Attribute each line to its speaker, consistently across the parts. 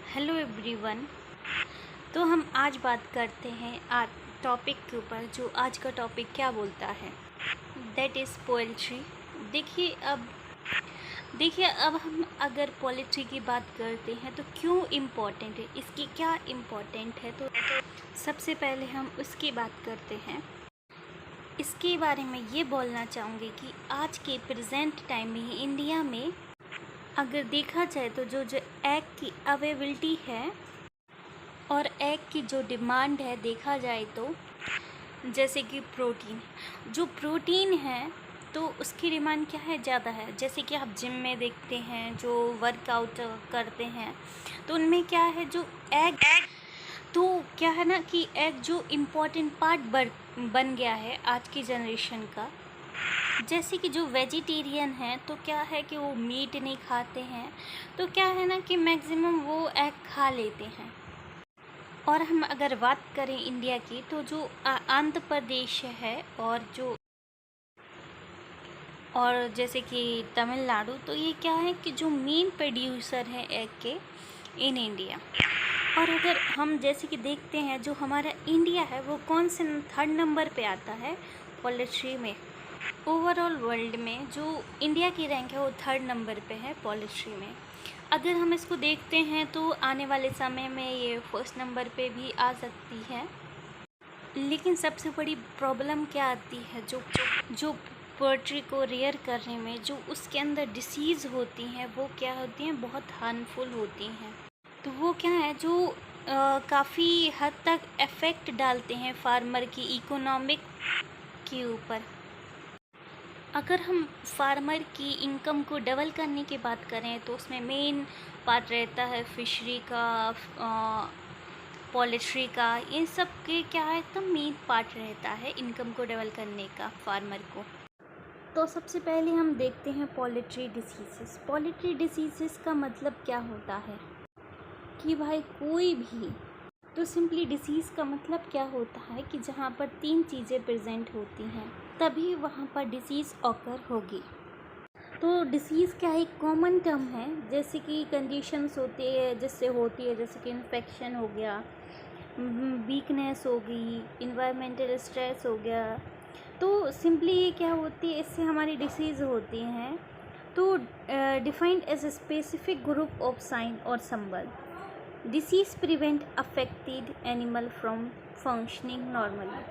Speaker 1: Hello everyone. तो हम आज बात करते हैं आज टॉपिक के ऊपर। जो आज का टॉपिक क्या बोलता है, दैट इज़ पोएट्री। देखिए अब हम अगर पोएट्री की बात करते हैं तो क्यों इम्पोर्टेंट है, इसकी क्या इम्पोर्टेंट है, तो सबसे पहले हम उसकी बात करते हैं। इसके बारे में ये बोलना चाहूँगी कि आज के प्रेजेंट टाइम में इंडिया में अगर देखा जाए तो जो एग की अवेलेबिलिटी है और एग की जो डिमांड है, देखा जाए तो जैसे कि प्रोटीन है तो उसकी डिमांड क्या है, ज़्यादा है। जैसे कि आप जिम में देखते हैं जो वर्कआउट करते हैं तो उनमें क्या है, जो एग तो क्या है ना कि एग जो इम्पोर्टेंट पार्ट बन गया है आज की जनरेशन का। जैसे कि जो वेजिटेरियन हैं तो क्या है कि वो मीट नहीं खाते हैं, तो क्या है ना कि मैक्सिमम वो एग खा लेते हैं। और हम अगर बात करें इंडिया की तो जो आंध्र प्रदेश है और जैसे कि तमिलनाडु, तो ये क्या है कि जो मेन प्रोड्यूसर है एग के इन इंडिया। और अगर हम जैसे कि देखते हैं जो हमारा इंडिया है वो कौन से थर्ड नंबर पे आता है पोल्ट्री में। ओवरऑल वर्ल्ड में जो इंडिया की रैंक है वो थर्ड नंबर पे है पोल्ट्री में। अगर हम इसको देखते हैं तो आने वाले समय में ये फर्स्ट नंबर पे भी आ सकती है। लेकिन सबसे बड़ी प्रॉब्लम क्या आती है, जो पोल्ट्री को रेयर करने में जो उसके अंदर डिसीज़ होती हैं वो क्या होती हैं, बहुत हार्मफुल होती हैं। तो वो क्या है जो काफ़ी हद तक इफ़ेक्ट डालते हैं फार्मर की इकोनॉमिक के ऊपर। अगर हम फार्मर की इनकम को डबल करने की बात करें तो उसमें मेन पार्ट रहता है फिशरी का, पोल्ट्री का, इन सब के क्या है तो मेन पार्ट रहता है इनकम को डबल करने का फार्मर को। तो सबसे पहले हम देखते हैं पोल्ट्री डिसीज़ेस। पोल्ट्री डिसीज़ेस का मतलब क्या होता है कि भाई कोई भी, तो सिंपली डिसीज़ का मतलब क्या होता है कि जहाँ पर तीन चीज़ें प्रेजेंट होती हैं तभी वहाँ पर डिसीज़ ऑकर होगी। तो डिसीज़ क्या एक कॉमन टर्म है, जैसे कि कंडीशंस होती है जिससे होती है, जैसे कि इन्फेक्शन हो गया, वीकनेस हो गई, इन्वायरमेंटल स्ट्रेस हो गया। तो सिंपली ये क्या होती है, इससे हमारी डिसीज़ होती हैं। तो defined as a specific group of sign और symbol. Disease prevent affected animal from functioning normally.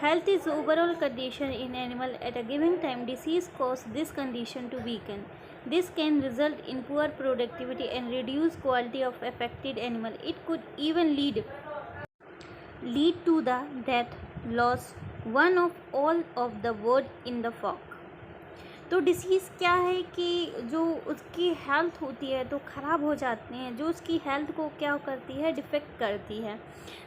Speaker 1: Health is overall condition in animal at a given time. Disease causes this condition to weaken. This can result in poor productivity and reduced quality of affected animal. It could even lead to the death, loss one of all of the word in the flock. तो disease क्या है कि जो उसकी health होती है तो ख़राब हो जाती हैं, जो उसकी हेल्थ को क्या करती है, डिफेक्ट करती है,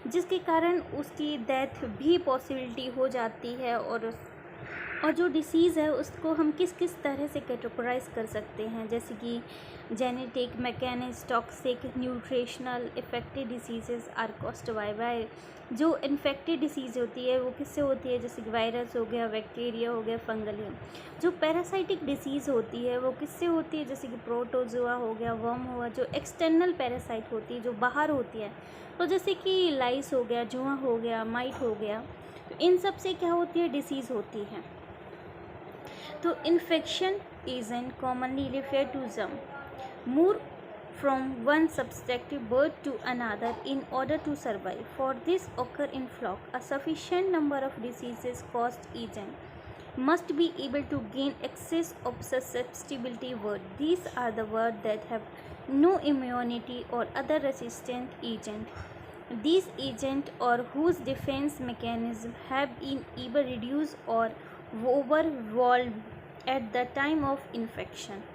Speaker 1: जिसके कारण उसकी डेथ भी पॉसिबिलिटी हो जाती है। और जो डिसीज़ है उसको हम किस किस तरह से कैटेगराइज कर सकते हैं, जैसे कि genetic, mechanics, toxic, nutritional. Affected diseases are caused by जो इन्फेक्टेड डिसीज़ होती है वो किससे होती है, जैसे कि वायरस हो गया, बैक्टीरिया हो गया, फंगल। जो पैरासाइटिक डिसीज़ होती है वो किससे होती है, जैसे कि प्रोटोजोआ हो गया, वर्म हुआ, जो एक्सटर्नल पैरासाइट होती है जो बाहर होती है, तो जैसे कि लाइस हो गया, जुआ हो गया, माइट हो गया। तो इन सब से क्या होती है, डिसीज़ होती है। तो infection agent commonly refer to germ move from one subjective bird to another in order to survive. For this occur in flock, a sufficient number of diseases caused agent must be able to gain access of susceptibility word. These are the words that have no immunity or other resistant agent. These agent or whose defense mechanism have been either reduced or overwhelmed at the time of infection.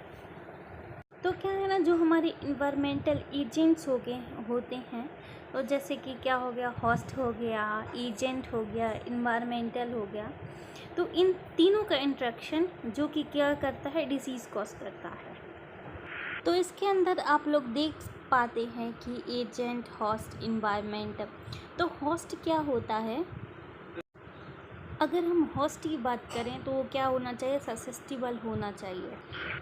Speaker 1: तो क्या है ना, जो हमारे environmental agents होते हैं, तो जैसे कि क्या हो गया, होस्ट हो गया, एजेंट हो गया, इन्वायरमेंटल हो गया। तो इन तीनों का इंट्रैक्शन जो कि क्या करता है, डिसीज़ कॉज करता है। तो इसके अंदर आप लोग देख पाते हैं कि एजेंट, होस्ट, इन्वायरमेंट। तो होस्ट क्या होता है, अगर हम होस्ट की बात करें तो क्या होना चाहिए, ससेप्टिबल होना चाहिए।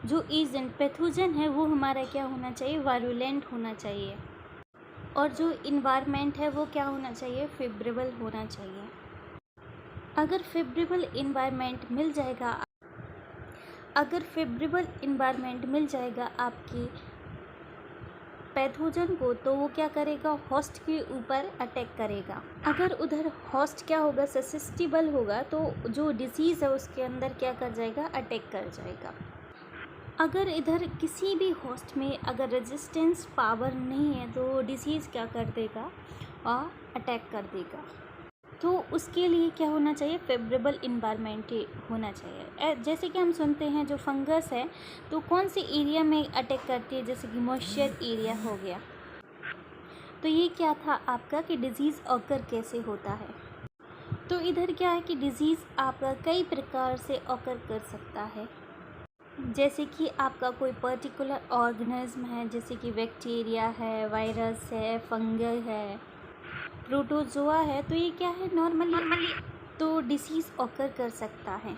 Speaker 1: जो एजेंट पैथोजन है वो हमारा क्या होना चाहिए, वायरुलेंट होना चाहिए। और जो इन्वायरमेंट है वो क्या होना चाहिए, फेवरेबल होना चाहिए। अगर फेवरेबल इन्वायरमेंट मिल जाएगा आपकी पैथोजन को, तो वो क्या करेगा, होस्ट के ऊपर अटैक करेगा। अगर उधर होस्ट क्या होगा, ससेप्टिबल होगा, तो जो डिसीज़ है उसके अंदर क्या कर जाएगा, अटैक कर जाएगा। अगर इधर किसी भी होस्ट में अगर रेजिस्टेंस पावर नहीं है तो डिसीज़ क्या कर देगा, और अटैक कर देगा। तो उसके लिए क्या होना चाहिए, फेवरेबल इन्वायरमेंट होना चाहिए। जैसे कि हम सुनते हैं जो फंगस है तो कौन से एरिया में अटैक करती है, जैसे कि मॉइस्चर एरिया हो गया। तो ये क्या था आपका कि डिजीज़ ऑकर कैसे होता है। तो इधर क्या है कि डिजीज़ आपका कई प्रकार से ऑकर कर सकता है। जैसे कि आपका कोई पर्टिकुलर ऑर्गेनिज्म है, जैसे कि बैक्टीरिया है, वायरस है, फंगल है, प्रोटोजोआ है, तो ये क्या है, नॉर्मली तो डिसीज़ ऑकर कर सकता है।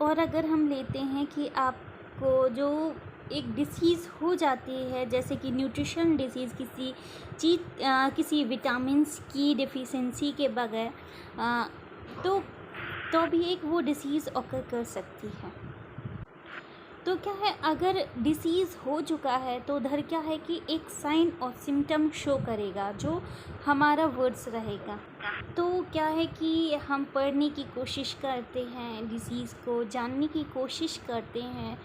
Speaker 1: और अगर हम लेते हैं कि आपको जो एक डिसीज़ हो जाती है, जैसे कि न्यूट्रिशन डिसीज़, किसी विटामिन्स की डिफिशिएंसी के बगैर, तो भी एक वो डिसीज़ ऑकर कर सकती है। तो क्या है, अगर डिसीज़ हो चुका है तो उधर क्या है कि एक साइन और सिम्टम शो करेगा जो हमारा वर्ड्स रहेगा। तो क्या है कि हम पढ़ने की कोशिश करते हैं, डिसीज़ को जानने की कोशिश करते हैं।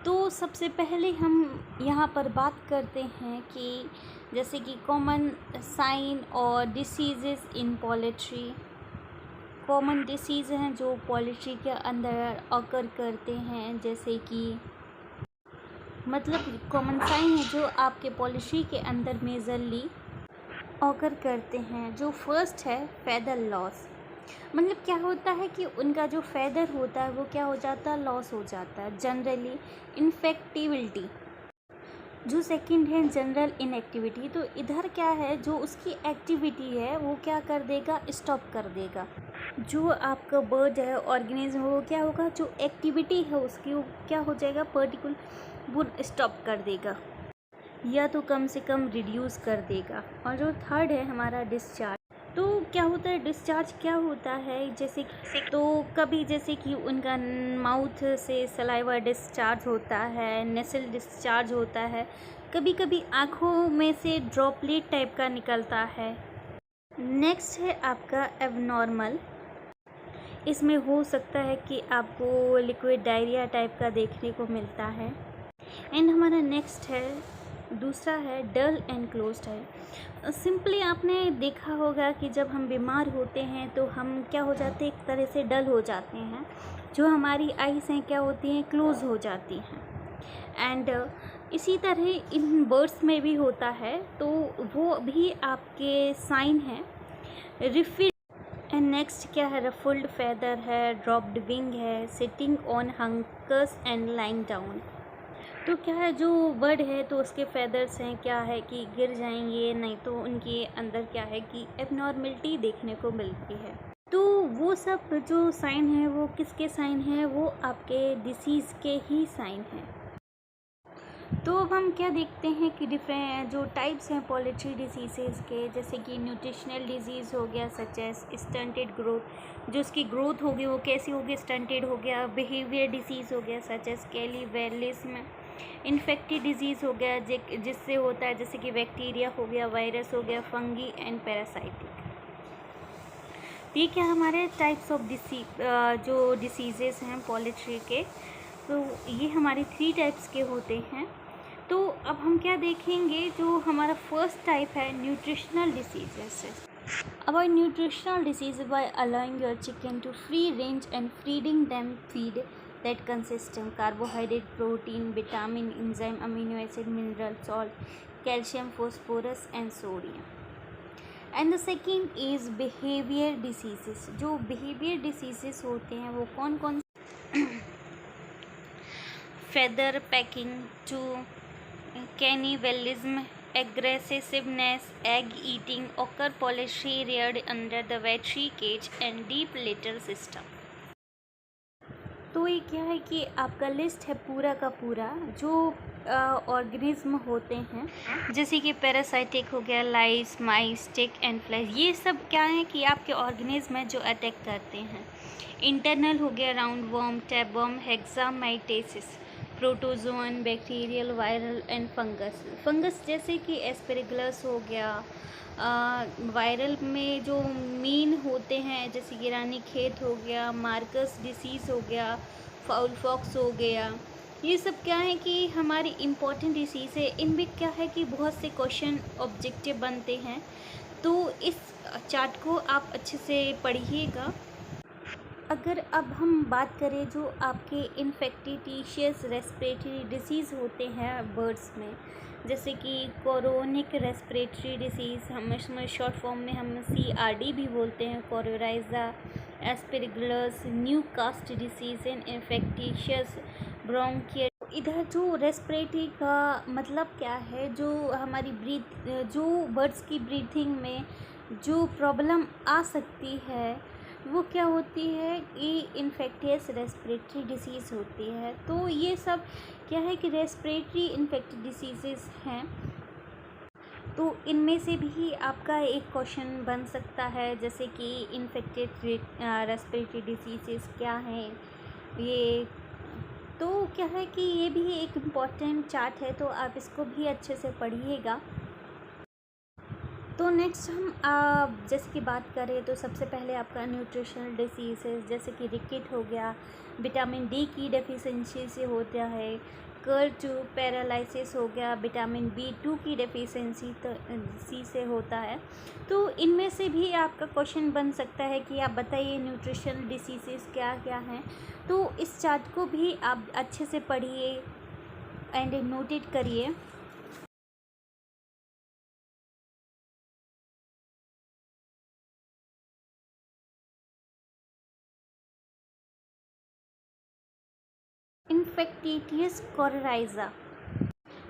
Speaker 1: तो सबसे पहले हम यहाँ पर बात करते हैं कि जैसे कि कॉमन साइन और डिसीज़ेस इन पोल्ट्री। कॉमन डिसीज़ हैं जो पोल्ट्री के अंदर ऑकर करते हैं, जैसे कि मतलब कॉमन साइन है जो आपके पोल्ट्री के अंदर मेजरली ऑकर करते हैं। जो फर्स्ट है फेदर लॉस, मतलब क्या होता है कि उनका जो फेदर होता है वो क्या हो जाता है, लॉस हो जाता है। जनरली इन्फेक्टिबिलिटी। जो सेकंड है जनरल इनएक्टिविटी, तो इधर क्या है, जो उसकी एक्टिविटी है वो क्या कर देगा, स्टॉप कर देगा। जो आपका बर्ड है, ऑर्गेनिज्म, वो क्या होगा, जो एक्टिविटी है उसकी वो क्या हो जाएगा, पर्टिकुलर वो स्टॉप कर देगा या तो कम से कम रिड्यूस कर देगा। और जो थर्ड है हमारा डिस्चार्ज, तो क्या होता है, डिस्चार्ज क्या होता है, जैसे तो कभी जैसे कि उनका माउथ से सलाइवा डिस्चार्ज होता है, नेसल डिस्चार्ज होता है, कभी कभी आँखों में से ड्रॉपलेट टाइप का निकलता है। नेक्स्ट है आपका एबनॉर्मल। इसमें हो सकता है कि आपको लिक्विड डायरिया टाइप का देखने को मिलता है। एंड हमारा नेक्स्ट है, दूसरा है डल एंड क्लोज्ड है। सिंपली आपने देखा होगा कि जब हम बीमार होते हैं तो हम क्या हो जाते हैं, एक तरह से डल हो जाते हैं। जो हमारी आइज़ हैं क्या होती हैं, क्लोज हो जाती हैं। एंड इसी तरह इन बर्ड्स में भी होता है, तो वो भी आपके साइन हैं। रिफिल एंड नेक्स्ट क्या है, रफल्ड फेदर है, ड्रॉप्ड विंग है, sitting on hunkers and lying down. तो क्या है, जो बर्ड है तो उसके फेदर्स हैं क्या है कि गिर जाएंगे, नहीं तो उनके अंदर क्या है कि एबनॉर्मलिटी देखने को मिलती है। तो वो सब जो साइन है वो किसके साइन है, वो आपके डिसीज़ के ही साइन हैं। तो अब हम क्या देखते हैं कि डिफरेंट जो टाइप्स हैं पोल्ट्री डिसीज़ के, जैसे कि न्यूट्रिशनल डिजीज़ हो गया, सच एज स्टंटेड ग्रोथ, जो उसकी ग्रोथ होगी वो कैसी होगी, स्टंटेड हो गया। बिहेवियर डिसीज़ हो गया, सच एज कैलीवेलिज्म। इन्फेक्टिव डिजीज़ हो गया, जिससे होता है जैसे कि बैक्टीरिया हो गया, वायरस हो गया, फंगी एंड पैरासाइटिक। ये क्या हमारे टाइप्स ऑफ जो डिसीज़ेस हैं पोल्ट्री के, तो ये हमारे 3 टाइप्स के होते हैं। तो अब हम क्या देखेंगे, जो हमारा फर्स्ट टाइप है nutritional diseases. Avoid nutritional disease by allowing your chicken to free range and feeding them feed that consist of carbohydrate, protein, vitamin, enzyme, amino acid, mineral, salt, calcium, phosphorus and sodium. And the second is behavior diseases. जो behavior diseases होते हैं वो कौन कौन, feather pecking to cannibalism, aggressiveness, egg eating, occur poultry reared under the battery cage and deep litter system। तो ये क्या है कि आपका लिस्ट है पूरा का पूरा जो ऑर्गेनिज्म होते हैं, जैसे कि पैरासाइटिक हो गया, लाइस, माइस, टिक एंड फ्लाइज। ये सब क्या है कि आपके ऑर्गेनिज्म है जो अटैक करते हैं। इंटरनल हो गया round worm, tapeworm, hexamitiasis, protozoan, bacterial, viral and fungus. Fungus जैसे कि एस्पेरिगलस हो गया। वायरल में जो मीन होते हैं जैसे कि रानीखेत हो गया, मार्कस डिसीज़ हो गया, फाउल फॉक्स हो गया। ये सब क्या है कि हमारी इम्पोर्टेंट डिसीज़ है। इनमें क्या है कि बहुत से क्वेश्चन ऑब्जेक्टिव बनते हैं, तो इस चार्ट को आप अच्छे से पढ़िएगा। अगर अब हम बात करें जो आपके इन्फेक्टिशियस रेस्पिरेटरी डिसीज़ होते हैं बर्ड्स में, जैसे कि कोरोनिक रेस्पिरेटरी डिसीज़, हम इसमें शॉर्ट फॉर्म में हम CRD भी बोलते हैं, coryza, aspergillus, Newcastle disease and infectious bronchial. इधर जो रेस्पिरेटरी का मतलब क्या है, जो हमारी जो बर्ड्स की ब्रीथिंग में जो प्रॉब्लम आ सकती है वो क्या होती है कि इन्फेक्टियस रेस्पिरेटरी डिसीज़ होती है। तो ये सब क्या है कि रेस्पिरेटरी इन्फेक्टेड डिसीज़ेस हैं। तो इनमें से भी आपका एक क्वेश्चन बन सकता है, जैसे कि इन्फेक्टेड रेस्पिरेटरी डिसीज़ेस क्या हैं ये। तो क्या है कि ये भी एक इम्पॉर्टेंट चार्ट है, तो आप इसको भी अच्छे से पढ़िएगा। तो नेक्स्ट हम जैसे कि बात करें तो सबसे पहले आपका न्यूट्रिशनल डिसीज़ेस जैसे कि रिकेट हो गया, विटामिन D की डेफिशिएंसी से होता है। कर्व टू पैरालिसिस हो गया, विटामिन B2 की डेफिशिएंसी से होता है। तो इनमें से भी आपका क्वेश्चन बन सकता है कि आप बताइए न्यूट्रिशनल डिसीज़ेस क्या क्या हैं। तो इस चार्ट को भी आप अच्छे से पढ़िए एंड नोटेट करिए। इन्फेक्टिशियस कोरोराइजा।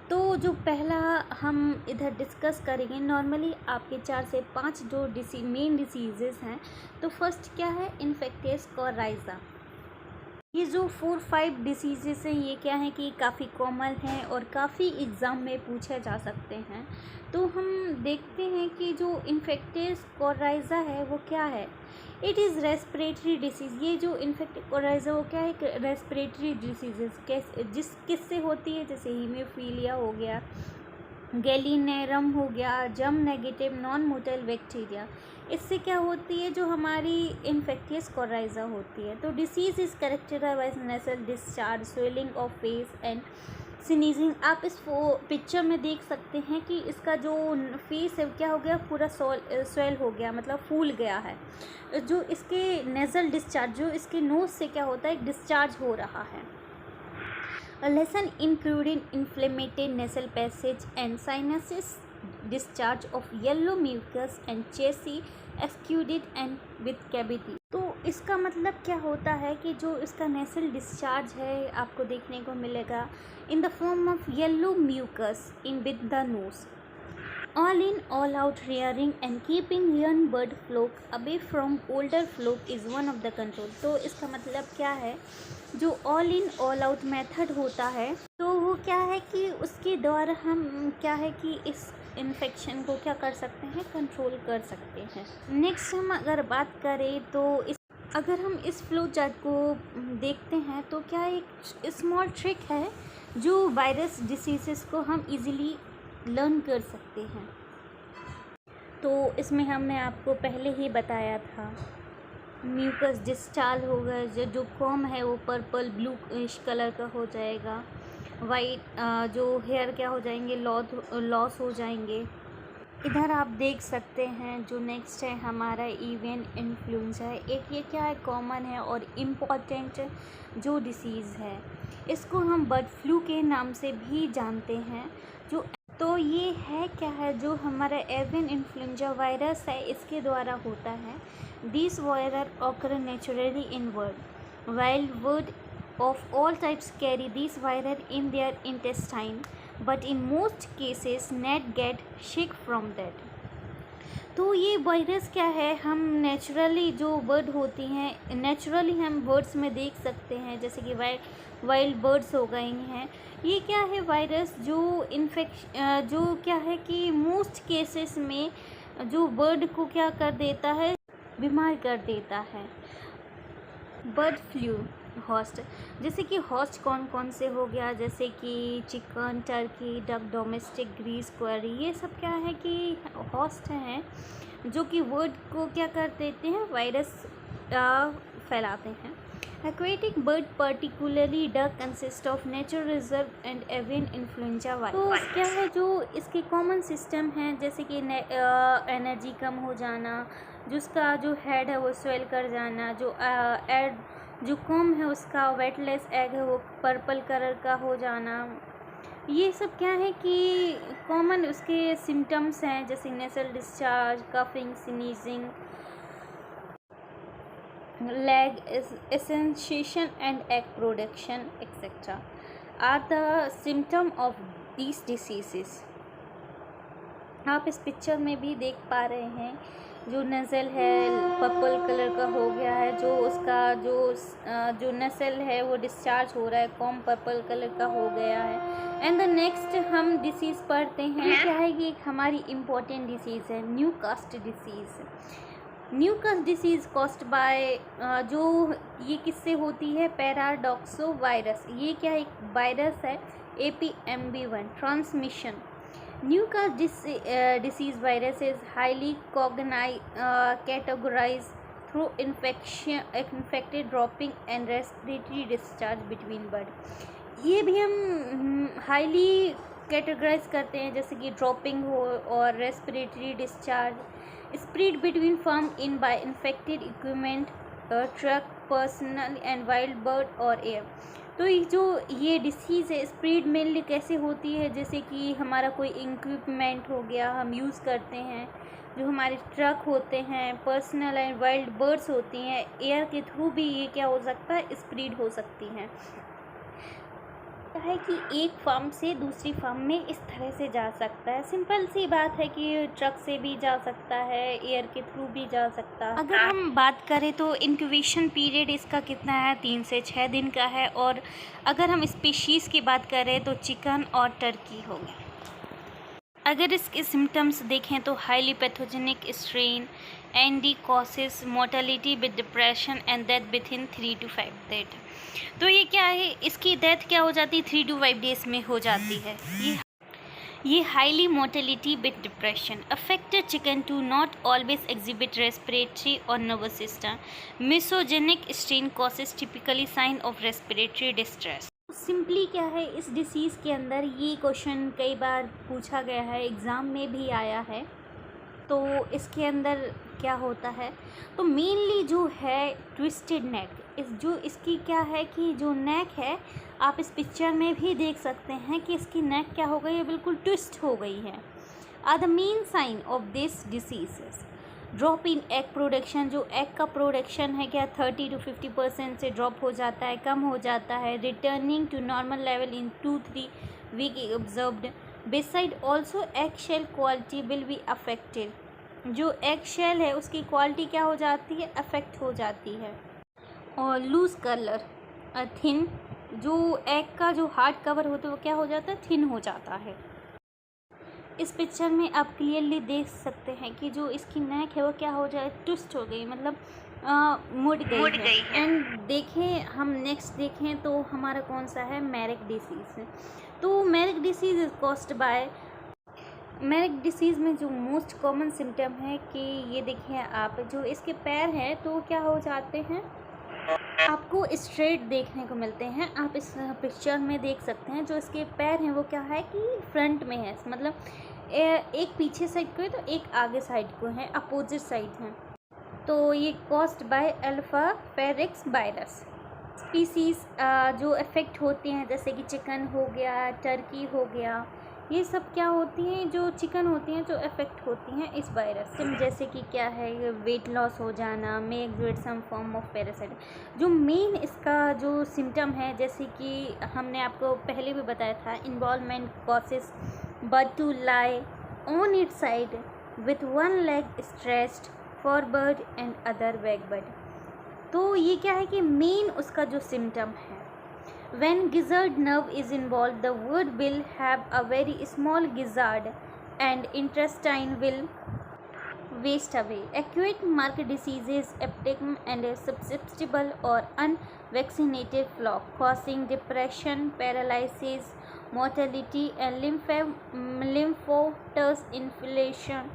Speaker 1: तो जो पहला हम इधर डिस्कस करेंगे, नॉर्मली आपके 4 से 5 जो मेन डिसीज़ेस हैं। तो फर्स्ट क्या है, इन्फेक्टियस कोरोराइजा। ये जो 4-5 डिसीज़ेस हैं ये क्या है कि काफ़ी कॉमन हैं और काफ़ी एग्ज़ाम में पूछे जा सकते हैं। तो हम देखते हैं कि जो इन्फेक्टियस कोरोराइजा है वो क्या है। It is respiratory disease. ये जो इन्फेक्टिव कोरोराइजा वो क्या है, रेस्पिरेटरी डिसीज़ेस किससे होती है, जैसे हीमोफीलिया हो गया, गैलिनेरम हो गया, जम नेगेटिव नॉन मोटेल बैक्टीरिया। इससे क्या होती है, जो हमारी इन्फेक्टियस कोरोराइजा होती है। तो disease is characterized by nasal discharge, swelling of face and sneezing. आप इस पिक्चर में देख सकते हैं कि इसका जो फेस है क्या हो गया, पूरा स्वेल हो गया, मतलब फूल गया है। जो इसके नेज़ल डिस्चार्ज, जो इसके नोज़ से क्या होता है, डिस्चार्ज हो रहा है। A lesson including inflammatory nasal passage and sinuses, discharge of yellow mucus and chesy exudate and with cavity। तो इसका मतलब क्या होता है कि जो इसका नेसल डिस्चार्ज है आपको देखने को मिलेगा in the form of yellow mucus in with the nose. All in, all out rearing and keeping young bird flock away from older flock is one of the control। तो इसका मतलब क्या है, जो all in all out method होता है तो वो क्या है कि उसके द्वारा हम क्या है कि इस इन्फेक्शन को क्या कर सकते हैं, कंट्रोल कर सकते हैं। नेक्स्ट हम अगर बात करें तो अगर हम इस फ्लो चार्ट को देखते हैं तो क्या एक स्मॉल ट्रिक है जो वायरस डिसीज़ेस को हम इजीली लर्न कर सकते हैं। तो इसमें हमने आपको पहले ही बताया था, म्यूकस डिस्चार्ज होगा, जो कॉम है वो पर्पल ब्लू कलर का हो जाएगा। वाइट जो हेयर क्या हो जाएंगे, लॉस हो जाएंगे। इधर आप देख सकते हैं जो नेक्स्ट है हमारा एवियन इन्फ्लुएंजा है। एक ये क्या है, कॉमन है और इम्पॉर्टेंट जो डिसीज़ है, इसको हम बर्ड फ्लू के नाम से भी जानते हैं। जो तो ये है क्या है, जो हमारा एवियन इन्फ्लुएंजा वायरस है इसके द्वारा होता है। This virus occur naturally in bird, wild bird of all types carry these virus in their intestine। but in most cases net get sick from that। तो ये वायरस क्या है, हम नेचुरली जो बर्ड होती हैं, नेचुरली हम बर्ड्स में देख सकते हैं, जैसे कि वाइल्ड बर्ड्स हो गई हैं। ये क्या है वायरस जो जो क्या है कि मोस्ट केसेस में जो बर्ड को क्या कर देता है, बीमार कर देता है। बर्ड फ्लू होस्ट, जैसे कि होस्ट कौन कौन से हो गया, जैसे कि चिकन, टर्की, डक, डोमेस्टिक, ग्रीस, क्वेरी, ये सब क्या है कि होस्ट हैं जो कि बर्ड को क्या कर देते हैं, वायरस फैलाते हैं। Aquatic bird particularly duck consist of natural reserve and avian influenza virus. तो क्या है जो इसके कॉमन सिस्टम हैं, जैसे कि एनर्जी कम हो जाना, जिसका जो हेड है वो स्वेल कर जाना, जो कॉम है उसका वेटलेस एग है वो पर्पल कलर का हो जाना। ये सब क्या है कि कॉमन उसके सिम्टम्स हैं, जैसे नेसल discharge, coughing, sneezing, leg essentiation and egg production etc. are the symptom of these diseases। आप इस पिक्चर में भी देख पा रहे हैं, जो नज़ल है पर्पल कलर का हो गया है, जो उसका जो नसल है वो डिस्चार्ज हो रहा है, कॉम पर्पल कलर का हो गया है। एंड द नेक्स्ट हम डिसीज़ पढ़ते हैं, क्या है कि हमारी इम्पोर्टेंट डिसीज़ है न्यूकास्ट डिसीज़। न्यूकास्ट डिसीज़ कॉस्ड बाय जो ये किससे होती है, पैराडॉक्सो वायरस। ये क्या एक वायरस है, APMB1 transmission. Newcastle disease virus is highly categorize through infected dropping and respiratory discharge between bird. ये भी हम हाईली कैटेगराइज करते हैं, जैसे कि ड्रॉपिंग हो और respiratory discharge. Spread between farm in by infected equipment, truck, personal and wild bird और एयर। तो ये डिसीज़ है स्प्रेड मेनली कैसे होती है, जैसे कि हमारा कोई इक्विपमेंट हो गया हम यूज़ करते हैं, जो हमारे ट्रक होते हैं, पर्सनल एंड वाइल्ड बर्ड्स होती हैं, एयर के थ्रू भी ये क्या हो सकता है, स्प्रेड हो सकती हैं। है कि एक फार्म से दूसरी फार्म में इस तरह से जा सकता है। सिंपल सी बात है कि ट्रक से भी जा सकता है, एयर के थ्रू भी जा सकता है। अगर हम बात करें तो इंक्यूबेशन पीरियड इसका कितना है, 3 से 6 दिन का है। और अगर हम स्पीशीज़ की बात करें तो चिकन और टर्की हो गया। अगर इसके सिम्टम्स देखें तो highly pathogenic strain, Andy causes mortality with depression and death within 3 to 5 days. तो ये क्या है, इसकी डेथ क्या हो जाती है, 3 to 5 डेज में हो जाती है। ये highly mortality with depression affected chicken to not always exhibit respiratory और nervous system. Mesogenic strain causes typically sign of respiratory distress. Simply क्या है, इस डिसीज़ के अंदर ये क्वेश्चन कई बार पूछा गया है, एग्ज़ाम में भी आया है। तो इसके अंदर क्या होता है, तो मेनली जो है ट्विस्टेड नेक, इसकी क्या है कि जो नेक है, आप इस पिक्चर में भी देख सकते हैं कि इसकी नेक क्या हो गई है, बिल्कुल ट्विस्ट हो गई है। Are the main sign of this disease. Drop in egg production, जो एग का प्रोडक्शन है क्या 30 to 50% से ड्रॉप हो जाता है, कम हो जाता है। Returning to normal level in 2-3 week observed. Beside also egg shell quality will be affected. जो एग शेल है उसकी क्वालिटी क्या हो जाती है, अफेक्ट हो जाती है। और लूज कलर, थिन, जो एग का जो हार्ड कवर होता है वो क्या हो जाता है, थिन हो जाता है। इस पिक्चर में आप क्लियरली देख सकते हैं कि जो इसकी नेक है वो क्या हो जाए, ट्विस्ट हो गई, मतलब मुड़ गई है। एंड देखें हम नेक्स्ट देखें तो हमारा कौन सा है, मैरिक डिसीज़। तो Marek disease is caused by, Marek disease में जो मोस्ट कॉमन सिम्टम है कि ये देखिए आप, जो इसके पैर हैं तो क्या हो जाते हैं, आपको स्ट्रेट देखने को मिलते हैं। आप इस पिक्चर में देख सकते हैं जो इसके पैर हैं वो क्या है कि फ्रंट में है, मतलब एक पीछे साइड को है तो एक आगे साइड को है, अपोजिट साइड है। तो ये कॉज्ड बाय अल्फा पेरिक्स वायरस। स्पीसीज़ जो इफ़ेक्ट होती हैं जैसे कि चिकन हो गया, टर्की हो गया, ये सब क्या होती हैं, जो चिकन होती हैं जो अफेक्ट होती हैं इस वायरस से, जैसे कि क्या है, वेट लॉस हो जाना, may exit some form of parasite. जो मेन इसका जो सिम्टम है, जैसे कि हमने आपको पहले भी बताया था, involvement causes bird to lie on it side with one leg stretched forward and other backward. तो ये क्या है कि मेन उसका जो सिम्टम है, when gizzard nerve is involved, the bird will have a very small gizzard and intestine will waste away. Acute marked diseases, aptecum and a susceptible or unvaccinated flock, causing depression, paralysis, mortality and lymphomatous inflammation.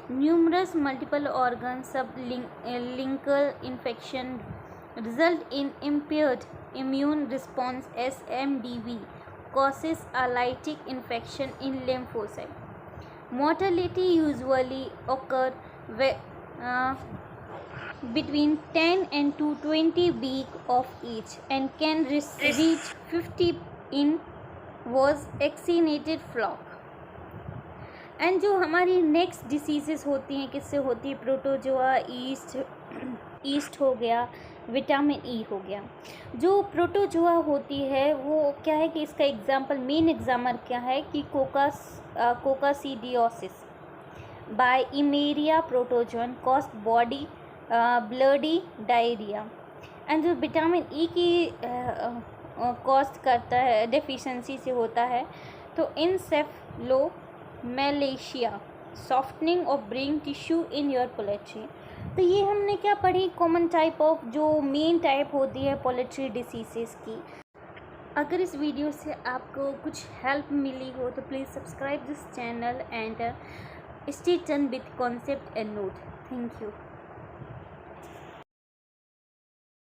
Speaker 1: Numerous multiple organ sublingual infection result in impaired immune response. SMDV causes a lytic infection in lymphocyte. Mortality usually occur between 10 and to 20 week of age and can reach 50 in was vaccinated flock. And जो हमारी next diseases होती हैं किससे होती है, protozoa, east हो गया, vitamin E हो गया। जो प्रोटोजोआ होती है वो क्या है कि इसका एग्जाम्पल, मेन एग्जाम्पल क्या है कि coccidiosis by Eimeria protozoan caused body bloody diarrhoea. And जो विटामिन ई की कॉस्ट करता है, डेफिशिएंसी से होता है, तो encephalomalacia, softening of brain tissue in your poultry. तो ये हमने क्या पढ़ी, कॉमन टाइप ऑफ जो मेन टाइप होती है पोलेट्री डिसीज़ेस की। अगर इस वीडियो से आपको कुछ हेल्प मिली हो तो please subscribe this channel and stay tuned with concept and note. Thank you.